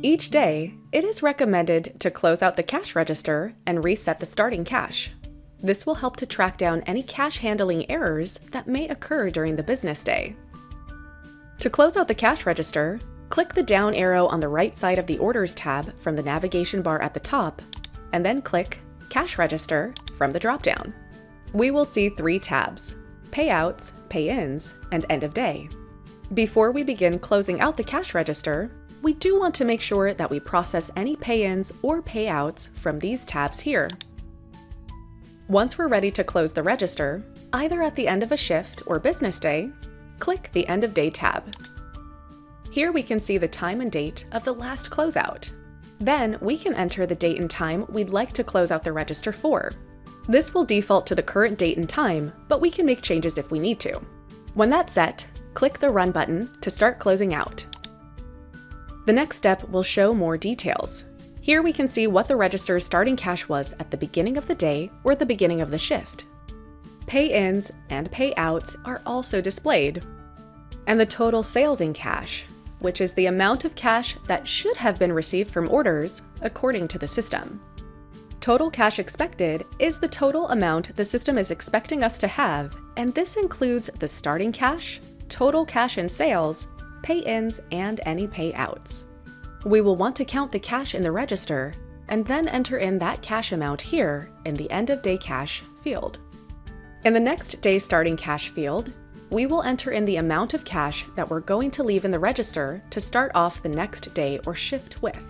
Each day, it is recommended to close out the cash register and reset the starting cash. This will help to track down any cash handling errors that may occur during the business day. To close out the cash register, click the down arrow on the right side of the Orders tab from the navigation bar at the top, and then click Cash Register from the dropdown. We will see 3 tabs: Payouts, Pay-ins, and End of Day. Before we begin closing out the cash register, we do want to make sure that we process any pay-ins or payouts from these tabs here. Once we're ready to close the register, either at the end of a shift or business day, click the End of Day tab. Here we can see the time and date of the last closeout. Then we can enter the date and time we'd like to close out the register for. This will default to the current date and time, but we can make changes if we need to. When that's set, click the Run button to start closing out. The next step will show more details. Here we can see what the register's starting cash was at the beginning of the day or the beginning of the shift. Pay-ins and payouts are also displayed. And the total sales in cash, which is the amount of cash that should have been received from orders according to the system. Total cash expected is the total amount the system is expecting us to have, and this includes the starting cash, total cash in sales, pay-ins, and any payouts. We will want to count the cash in the register and then enter in that cash amount here in the End of Day Cash field. In the next day starting cash field, we will enter in the amount of cash that we're going to leave in the register to start off the next day or shift with.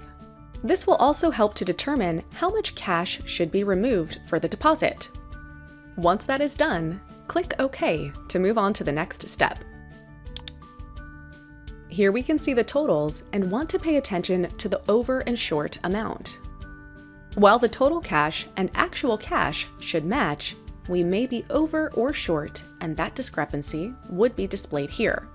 This will also help to determine how much cash should be removed for the deposit. Once that is done, click OK to move on to the next step. Here we can see the totals and want to pay attention to the over and short amount. While the total cash and actual cash should match, we may be over or short, and that discrepancy would be displayed here.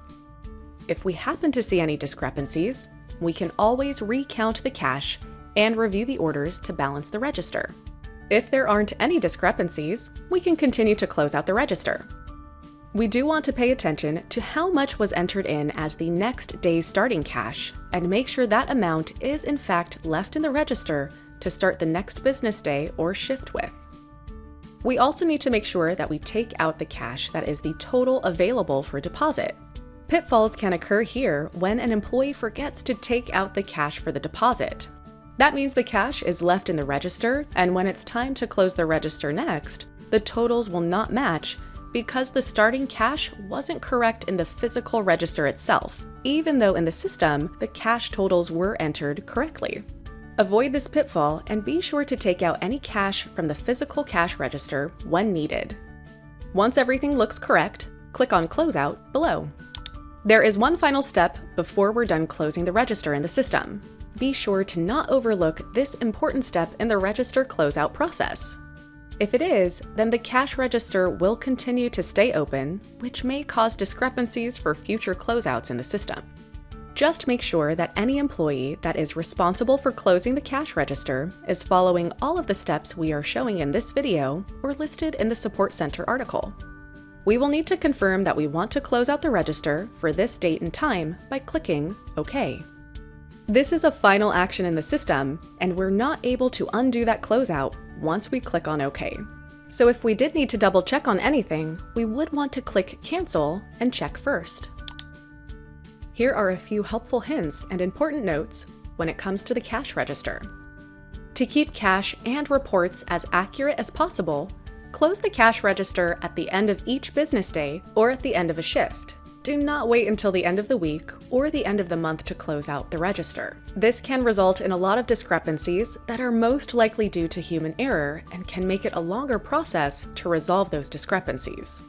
If we happen to see any discrepancies, we can always recount the cash and review the orders to balance the register. If there aren't any discrepancies, we can continue to close out the register. We do want to pay attention to how much was entered in as the next day's starting cash and make sure that amount is in fact left in the register to start the next business day or shift with. We also need to make sure that we take out the cash that is the total available for deposit. Pitfalls can occur here when an employee forgets to take out the cash for the deposit. That means the cash is left in the register, and when it's time to close the register next, the totals will not match because the starting cash wasn't correct in the physical register itself, even though in the system, the cash totals were entered correctly. Avoid this pitfall and be sure to take out any cash from the physical cash register when needed. Once everything looks correct, click on Closeout below. There is one final step before we're done closing the register in the system. Be sure to not overlook this important step in the register closeout process. If it is, then the cash register will continue to stay open, which may cause discrepancies for future closeouts in the system. Just make sure that any employee that is responsible for closing the cash register is following all of the steps we are showing in this video or listed in the Support Center article. We will need to confirm that we want to close out the register for this date and time by clicking OK. This is a final action in the system, and we're not able to undo that closeout once we click on OK. So if we did need to double check on anything, we would want to click Cancel and check first. Here are a few helpful hints and important notes when it comes to the cash register. To keep cash and reports as accurate as possible, close the cash register at the end of each business day or at the end of a shift. Do not wait until the end of the week or the end of the month to close out the register. This can result in a lot of discrepancies that are most likely due to human error and can make it a longer process to resolve those discrepancies.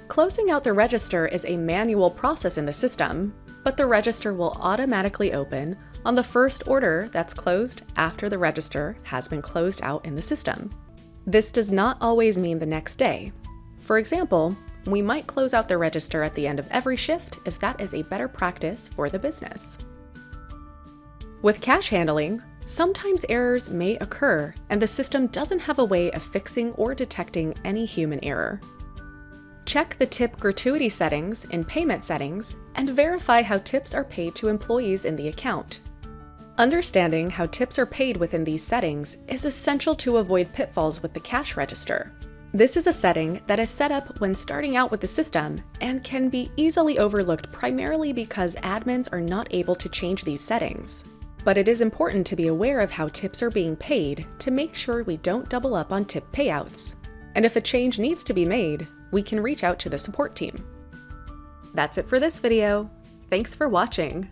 Closing out the register is a manual process in the system, but the register will automatically open on the first order that's closed after the register has been closed out in the system. This does not always mean the next day. For example, we might close out the register at the end of every shift if that is a better practice for the business. With cash handling, sometimes errors may occur and the system doesn't have a way of fixing or detecting any human error. Check the tip gratuity settings in Payment Settings and verify how tips are paid to employees in the account. Understanding how tips are paid within these settings is essential to avoid pitfalls with the cash register. This is a setting that is set up when starting out with the system and can be easily overlooked primarily because admins are not able to change these settings. But it is important to be aware of how tips are being paid to make sure we don't double up on tip payouts. And if a change needs to be made, we can reach out to the support team. That's it for this video. Thanks for watching.